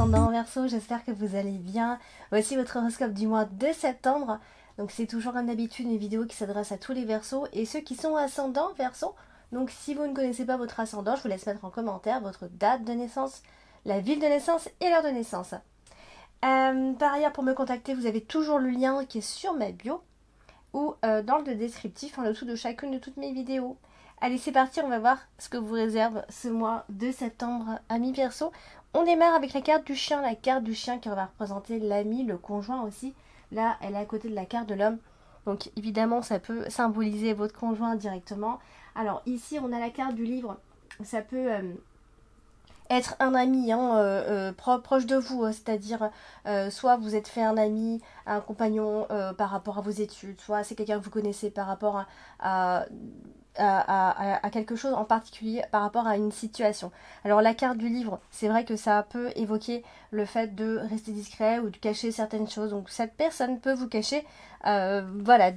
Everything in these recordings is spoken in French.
ascendant Verseau, j'espère que vous allez bien. Voici votre horoscope du mois de septembre. Donc c'est toujours comme d'habitude une vidéo qui s'adresse à tous les Verseaux et ceux qui sont ascendants Verseau. Donc si vous ne connaissez pas votre ascendant, je vous laisse mettre en commentaire votre date de naissance, la ville de naissance et l'heure de naissance. Par ailleurs, pour me contacter, vous avez toujours le lien qui est sur ma bio ou dans le descriptif en dessous de chacune de toutes mes vidéos. Allez, c'est parti, on va voir ce que vous réserve ce mois de septembre, amis Verseau. On démarre avec la carte du chien qui va représenter l'ami, le conjoint aussi. Là, elle est à côté de la carte de l'homme. Donc évidemment, ça peut symboliser votre conjoint directement. Alors ici, on a la carte du livre. Ça peut être un ami proche de vous, c'est-à-dire soit vous êtes fait un ami, un compagnon par rapport à vos études, soit c'est quelqu'un que vous connaissez par rapport à quelque chose en particulier, par rapport à une situation. Alors la carte du livre, c'est vrai que ça peut évoquer le fait de rester discret ou de cacher certaines choses. Donc cette personne peut vous cacher, voilà,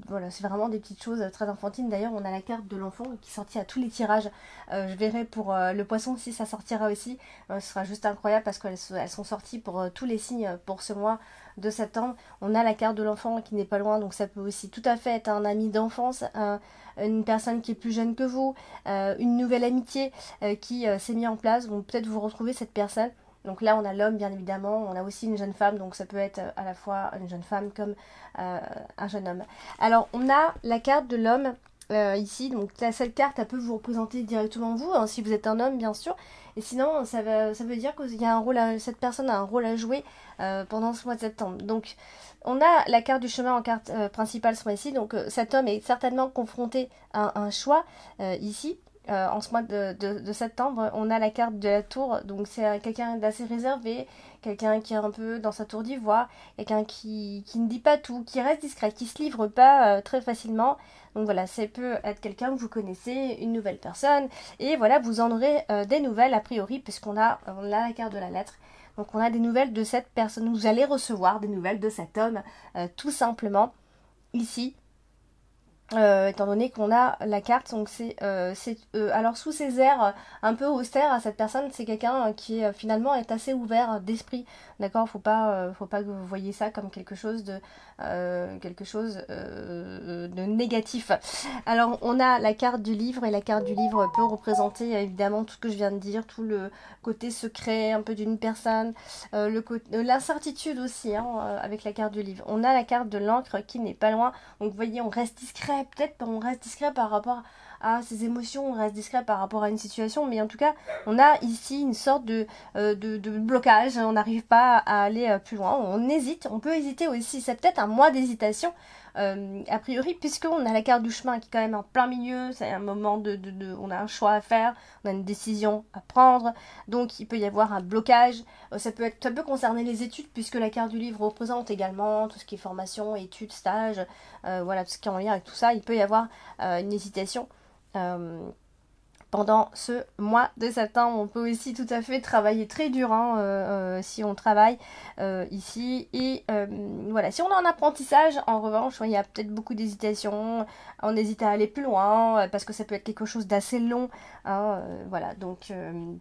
voilà, c'est vraiment des petites choses très enfantines. D'ailleurs, on a la carte de l'enfant qui est sortie à tous les tirages. Je verrai pour le poisson si ça sortira aussi. Ce sera juste incroyable parce qu'elles sont sorties pour tous les signes pour ce mois de septembre. On a la carte de l'enfant qui n'est pas loin, donc ça peut aussi tout à fait être un ami d'enfance, une personne qui est plus jeune que vous, une nouvelle amitié qui s'est mise en place. Donc peut-être vous retrouvez cette personne. Donc là on a l'homme bien évidemment, on a aussi une jeune femme, donc ça peut être à la fois une jeune femme comme un jeune homme. Alors on a la carte de l'homme ici, donc cette carte elle peut vous représenter directement vous, hein, si vous êtes un homme bien sûr. Et sinon ça veut dire que cette personne a un rôle à jouer pendant ce mois de septembre. Donc on a la carte du chemin en carte principale ce mois-ci, donc cet homme est certainement confronté à un choix ici. En ce mois de septembre, on a la carte de la tour, donc c'est quelqu'un d'assez réservé, quelqu'un qui est un peu dans sa tour d'ivoire, quelqu'un qui ne dit pas tout, qui reste discret, qui se livre pas très facilement. Donc voilà, ça peut être quelqu'un que vous connaissez, une nouvelle personne, et voilà, vous en aurez des nouvelles a priori, puisqu'on a la carte de la lettre. Donc on a des nouvelles de cette personne, vous allez recevoir des nouvelles de cet homme, tout simplement, ici. Étant donné qu'on a la carte, donc alors sous ces airs un peu austères à cette personne, c'est quelqu'un qui finalement est assez ouvert d'esprit, d'accord, faut pas que vous voyez ça comme quelque chose de négatif. Alors on a la carte du livre et la carte du livre peut représenter évidemment tout ce que je viens de dire, tout le côté secret un peu d'une personne, l'incertitude aussi avec la carte du livre. On a la carte de l'encre qui n'est pas loin, donc vous voyez on reste discret. Peut-être on reste discret par rapport à ses émotions, on reste discret par rapport à une situation, mais en tout cas, on a ici une sorte de blocage, on n'arrive pas à aller plus loin, on hésite, on peut hésiter aussi, c'est peut-être un mois d'hésitation, a priori, puisqu'on a la carte du chemin qui est quand même en plein milieu, c'est un moment on a un choix à faire, on a une décision à prendre, donc il peut y avoir un blocage, ça peut concerner les études, puisque la carte du livre représente également tout ce qui est formation, études, stages, voilà, tout ce qui est en lien avec tout ça, il peut y avoir une hésitation. Pendant ce mois de septembre, on peut aussi tout à fait travailler très dur si on travaille ici. Et voilà, si on est en apprentissage, en revanche, il y a peut-être beaucoup d'hésitation, on hésite à aller plus loin parce que ça peut être quelque chose d'assez long. Voilà, donc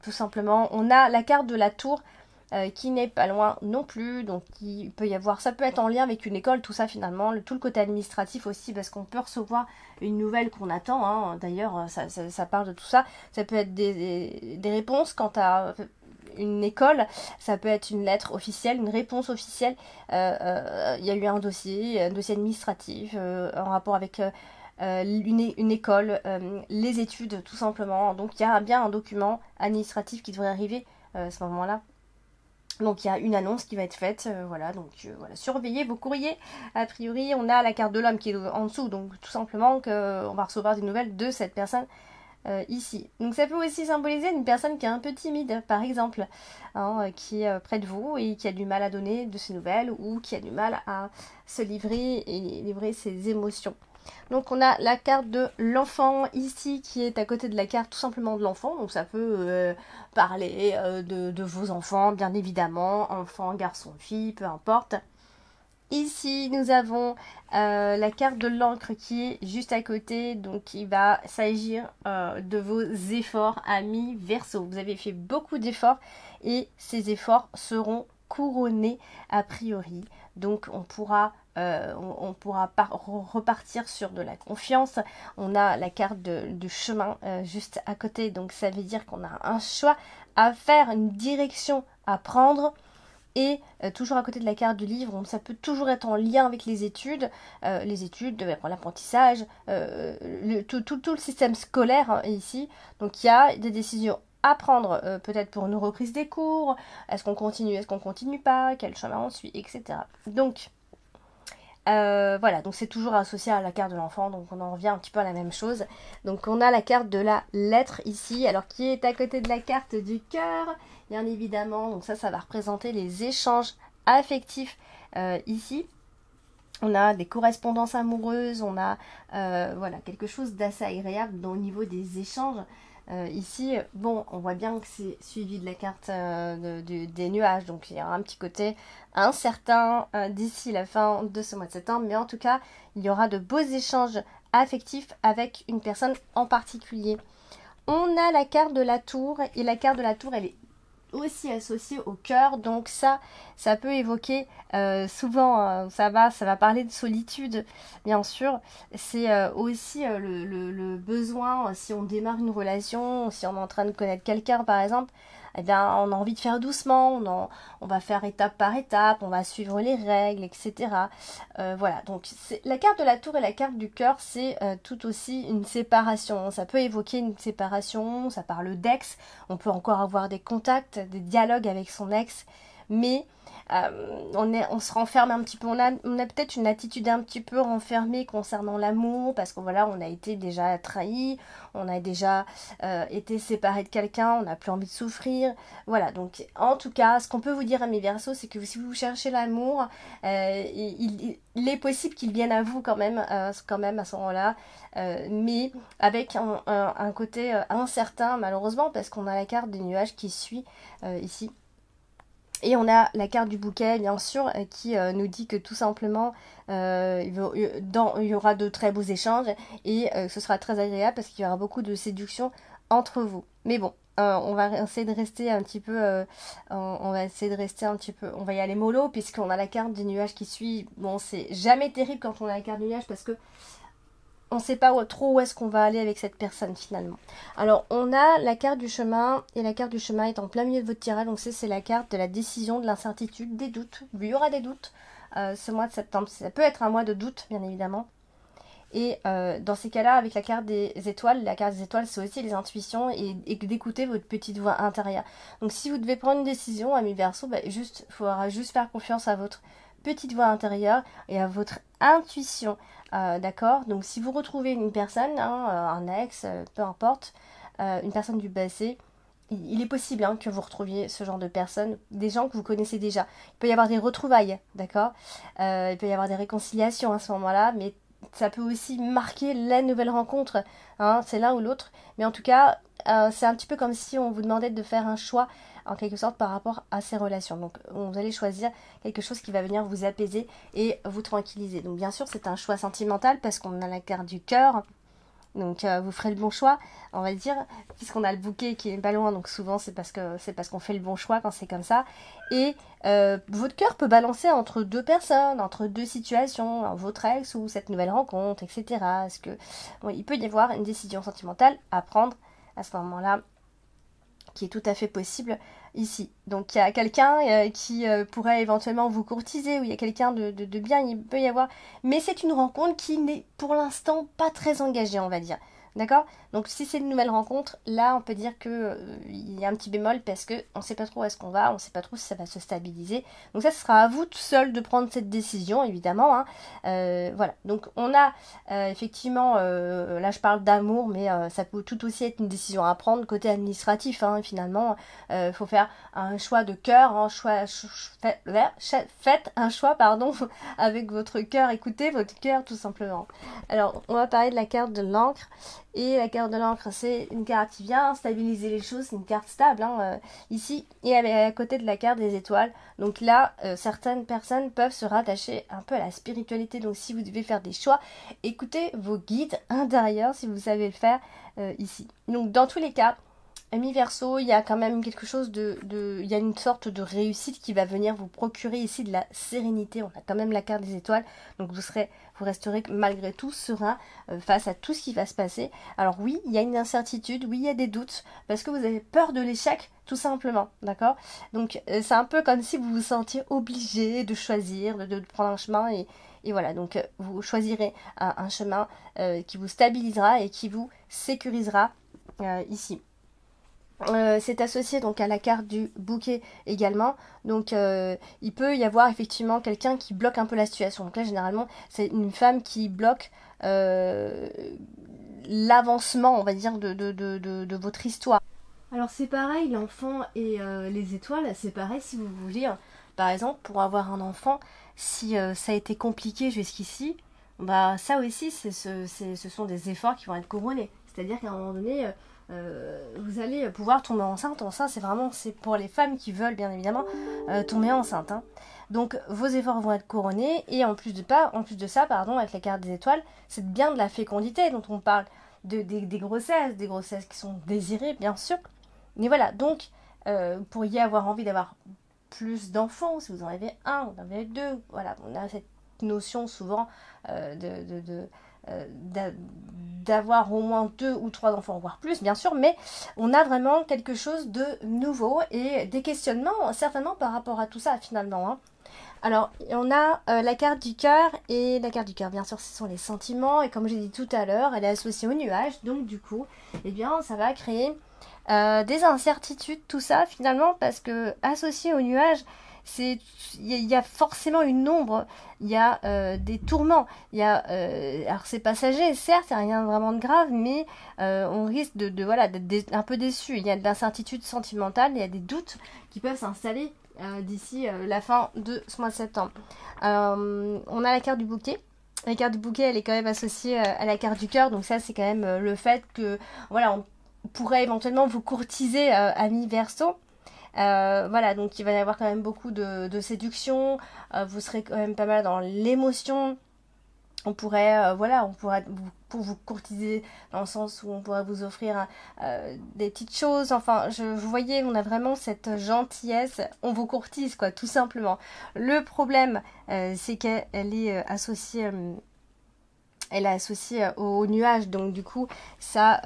tout simplement, on a la carte de la tour. Qui n'est pas loin non plus, donc il peut y avoir, ça peut être en lien avec une école, tout ça finalement, tout le côté administratif aussi, parce qu'on peut recevoir une nouvelle qu'on attend, d'ailleurs ça parle de tout ça, ça peut être des réponses quant à une école, ça peut être une lettre officielle, une réponse officielle, il y a eu un dossier administratif en rapport avec une école, les études tout simplement, donc il y a bien un document administratif qui devrait arriver à ce moment-là. Donc il y a une annonce qui va être faite, voilà, donc voilà, surveillez vos courriers. A priori, on a la carte de l'homme qui est en dessous, donc tout simplement qu'on va recevoir des nouvelles de cette personne ici. Donc ça peut aussi symboliser une personne qui est un peu timide, par exemple, qui est près de vous et qui a du mal à donner de ses nouvelles ou qui a du mal à se livrer et livrer ses émotions. Donc on a la carte de l'enfant ici qui est à côté de la carte tout simplement de l'enfant. Donc ça peut parler de vos enfants, bien évidemment, enfants, garçons, filles, peu importe. Ici, nous avons la carte de l'encre qui est juste à côté. Donc, il va s'agir de vos efforts, amis Verseau. Vous avez fait beaucoup d'efforts et ces efforts seront couronnés a priori. Donc, on pourra repartir sur de la confiance. On a la carte du chemin juste à côté. Donc, ça veut dire qu'on a un choix à faire, une direction à prendre. Et toujours à côté de la carte du livre, ça peut toujours être en lien avec les études, l'apprentissage, tout le système scolaire hein, ici. Donc il y a des décisions à prendre, peut-être pour une reprise des cours, est-ce qu'on continue pas, quel chemin on suit, etc. Donc voilà, donc c'est toujours associé à la carte de l'enfant, donc on en revient un petit peu à la même chose. Donc on a la carte de la lettre ici, alors qui est à côté de la carte du cœur, bien évidemment. Donc ça va représenter les échanges affectifs ici. On a des correspondances amoureuses, on a voilà, quelque chose d'assez agréable au niveau des échanges. Ici, bon, on voit bien que c'est suivi de la carte des nuages, donc il y aura un petit côté incertain d'ici la fin de ce mois de septembre, mais en tout cas, il y aura de beaux échanges affectifs avec une personne en particulier. On a la carte de la tour, et la carte de la tour, elle est aussi associé au cœur, donc ça peut évoquer souvent, ça va parler de solitude, bien sûr. C'est aussi le besoin, si on démarre une relation, si on est en train de connaître quelqu'un par exemple, eh bien, on a envie de faire doucement, on va faire étape par étape, on va suivre les règles, etc. Voilà, donc la carte de la tour et la carte du cœur, c'est tout aussi une séparation. Ça peut évoquer une séparation, ça parle d'ex, on peut encore avoir des contacts, des dialogues avec son ex, mais on se renferme un petit peu, on a peut-être une attitude un petit peu renfermée concernant l'amour, parce que voilà, on a été déjà trahi, on a déjà été séparé de quelqu'un, on n'a plus envie de souffrir, voilà. Donc en tout cas, ce qu'on peut vous dire à mes Verseaux, c'est que si vous cherchez l'amour, il est possible qu'il vienne à vous quand même à ce moment-là, mais avec un côté incertain malheureusement, parce qu'on a la carte des nuages qui suit ici. Et on a la carte du bouquet, bien sûr, qui nous dit que tout simplement, il y aura de très beaux échanges et ce sera très agréable parce qu'il y aura beaucoup de séduction entre vous. Mais bon, on va essayer de rester un petit peu, on va y aller mollo puisqu'on a la carte des nuages qui suit. Bon, c'est jamais terrible quand on a la carte du nuage parce que on ne sait pas trop où est-ce qu'on va aller avec cette personne finalement. Alors on a la carte du chemin, et la carte du chemin est en plein milieu de votre tirage, donc c'est la carte de la décision, de l'incertitude, des doutes. Il y aura des doutes ce mois de septembre, ça peut être un mois de doute bien évidemment. Et dans ces cas-là, avec la carte des étoiles c'est aussi les intuitions et d'écouter votre petite voix intérieure. Donc si vous devez prendre une décision, amis Verseau, il faudra juste faire confiance à votre petite voix intérieure et à votre intuition, d'accord. Donc si vous retrouvez une personne, un ex, peu importe, une personne du passé, il est possible que vous retrouviez ce genre de personnes, des gens que vous connaissez déjà. Il peut y avoir des retrouvailles, d'accord. Il peut y avoir des réconciliations à ce moment-là, mais ça peut aussi marquer la nouvelle rencontre, c'est l'un ou l'autre. Mais en tout cas, c'est un petit peu comme si on vous demandait de faire un choix en quelque sorte par rapport à ces relations. Donc vous allez choisir quelque chose qui va venir vous apaiser et vous tranquilliser. Donc bien sûr c'est un choix sentimental parce qu'on a la carte du cœur. Donc vous ferez le bon choix, on va dire, puisqu'on a le bouquet qui est pas loin, donc souvent c'est parce qu'on fait le bon choix quand c'est comme ça. Et votre cœur peut balancer entre deux personnes, entre deux situations, votre ex ou cette nouvelle rencontre, etc. Il peut y avoir une décision sentimentale à prendre à ce moment-là, qui est tout à fait possible ici. Donc il y a quelqu'un qui pourrait éventuellement vous courtiser, ou il y a quelqu'un de bien, il peut y avoir... Mais c'est une rencontre qui n'est pour l'instant pas très engagée, on va dire. D'accord? Donc si c'est une nouvelle rencontre, là on peut dire que il y a un petit bémol parce que on sait pas trop où est-ce qu'on va, on sait pas trop si ça va se stabiliser. Donc ça, ce sera à vous tout seul de prendre cette décision, évidemment. Voilà. Donc on a effectivement, là je parle d'amour, mais ça peut tout aussi être une décision à prendre côté administratif. Finalement, faut faire un choix de cœur, faites un choix, pardon, avec votre cœur. Écoutez votre cœur tout simplement. Alors on va parler de la carte de l'encre. Et la carte de l'encre, c'est une carte qui vient stabiliser les choses, c'est une carte stable ici. Et elle est à côté de la carte des étoiles. Donc là, certaines personnes peuvent se rattacher un peu à la spiritualité. Donc si vous devez faire des choix, écoutez vos guides intérieurs si vous savez le faire ici. Donc dans tous les cas, Ami Verseau, il y a quand même quelque chose il y a une sorte de réussite qui va venir vous procurer ici de la sérénité. On a quand même la carte des étoiles, donc vous resterez malgré tout serein face à tout ce qui va se passer. Alors oui, il y a une incertitude, oui, il y a des doutes, parce que vous avez peur de l'échec, tout simplement, d'accord? Donc c'est un peu comme si vous vous sentiez obligé de choisir, de prendre un chemin et voilà, donc vous choisirez un chemin qui vous stabilisera et qui vous sécurisera ici. C'est associé donc à la carte du bouquet également, donc il peut y avoir effectivement quelqu'un qui bloque un peu la situation. Donc là généralement c'est une femme qui bloque l'avancement, on va dire, de votre histoire. Alors c'est pareil, l'enfant et les étoiles, c'est pareil si vous voulez, par exemple pour avoir un enfant, si ça a été compliqué jusqu'ici, bah ça aussi ce sont des efforts qui vont être couronnés. C'est-à-dire qu'à un moment donné, vous allez pouvoir tomber enceinte. Ça c'est pour les femmes qui veulent bien évidemment tomber enceinte. Hein. Donc vos efforts vont être couronnés et en plus de ça, avec la carte des étoiles, c'est bien de la fécondité dont on parle, des grossesses qui sont désirées bien sûr. Mais voilà, donc vous pourriez avoir envie d'avoir plus d'enfants si vous en avez un, vous en avez deux. Voilà, on a cette notion souvent d'avoir au moins 2 ou 3 enfants, voire plus bien sûr, mais on a vraiment quelque chose de nouveau et des questionnements certainement par rapport à tout ça finalement. Hein. Alors on a la carte du cœur, et la carte du cœur bien sûr ce sont les sentiments, et comme j'ai dit tout à l'heure elle est associée au nuage, donc du coup eh bien ça va créer des incertitudes tout ça finalement, parce que associé au nuage, il y a forcément une ombre, il y a des tourments, il y a alors c'est passager certes, il n'y a rien vraiment de grave, mais on risque voilà d'être un peu déçu. Il y a de l'incertitude sentimentale, il y a des doutes qui peuvent s'installer d'ici la fin de ce mois de septembre. On a la carte du bouquet. La carte du bouquet, elle est quand même associée à la carte du cœur, donc ça c'est quand même le fait que voilà, on pourrait éventuellement vous courtiser, ami Verseau. Voilà, donc il va y avoir quand même beaucoup de séduction, vous serez quand même pas mal dans l'émotion. On pourrait pour vous courtiser, dans le sens où on pourrait vous offrir des petites choses. Enfin, vous voyez, on a vraiment cette gentillesse, on vous courtise quoi, tout simplement. Le problème, c'est qu'elle est associée au nuage, donc du coup ça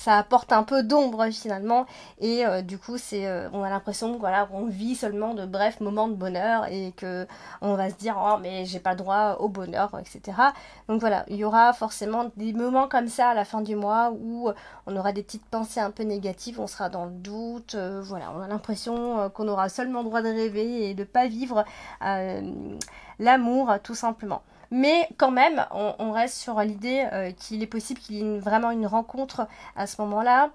apporte un peu d'ombre finalement, et du coup on a l'impression que voilà, on vit seulement de brefs moments de bonheur et que on va se dire oh mais j'ai pas le droit au bonheur, etc. Donc voilà, il y aura forcément des moments comme ça à la fin du mois où on aura des petites pensées un peu négatives, on sera dans le doute, voilà, on a l'impression qu'on aura seulement le droit de rêver et de pas vivre l'amour tout simplement. Mais quand même, on reste sur l'idée qu'il est possible qu'il y ait vraiment une rencontre à ce moment-là,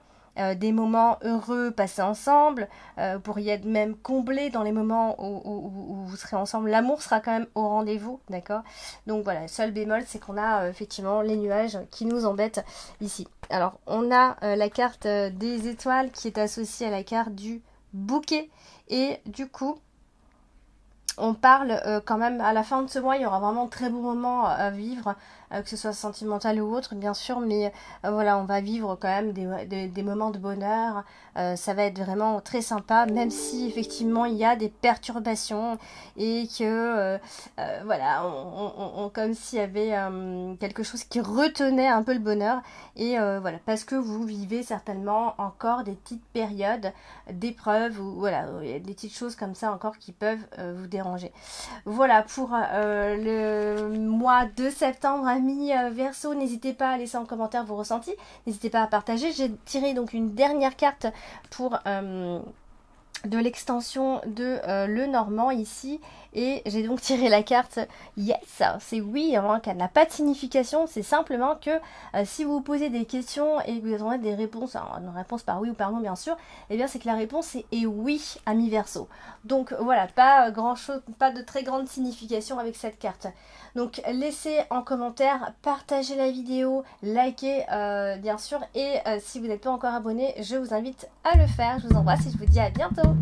des moments heureux passés ensemble, vous pourriez être même comblés dans les moments où vous serez ensemble. L'amour sera quand même au rendez-vous, d'accord? Donc voilà, seul bémol, c'est qu'on a effectivement les nuages qui nous embêtent ici. Alors, on a la carte des étoiles qui est associée à la carte du bouquet, et du coup on parle quand même, à la fin de ce mois, il y aura vraiment de très beaux moments à vivre, que ce soit sentimental ou autre, bien sûr, mais voilà, on va vivre quand même des moments de bonheur, ça va être vraiment très sympa, même si effectivement il y a des perturbations et que voilà, comme s'il y avait quelque chose qui retenait un peu le bonheur, et voilà, parce que vous vivez certainement encore des petites périodes d'épreuves, ou voilà, des petites choses comme ça encore qui peuvent vous déranger. Voilà pour le mois de septembre, amis Verseau. N'hésitez pas à laisser en commentaire vos ressentis, n'hésitez pas à partager. J'ai tiré donc une dernière carte pour de l'extension de le Normand ici, et j'ai donc tiré la carte yes, c'est oui, hein, qu'elle n'a pas de signification, c'est simplement que si vous vous posez des questions et que vous attendez des réponses, alors une réponse par oui ou par non bien sûr, et bien c'est que la réponse est oui, ami Verseau. Donc voilà, pas grand chose, pas de très grande signification avec cette carte. Donc laissez en commentaire, partagez la vidéo, likez bien sûr, et si vous n'êtes pas encore abonné, je vous invite à le faire. Je vous embrasse et je vous dis à bientôt.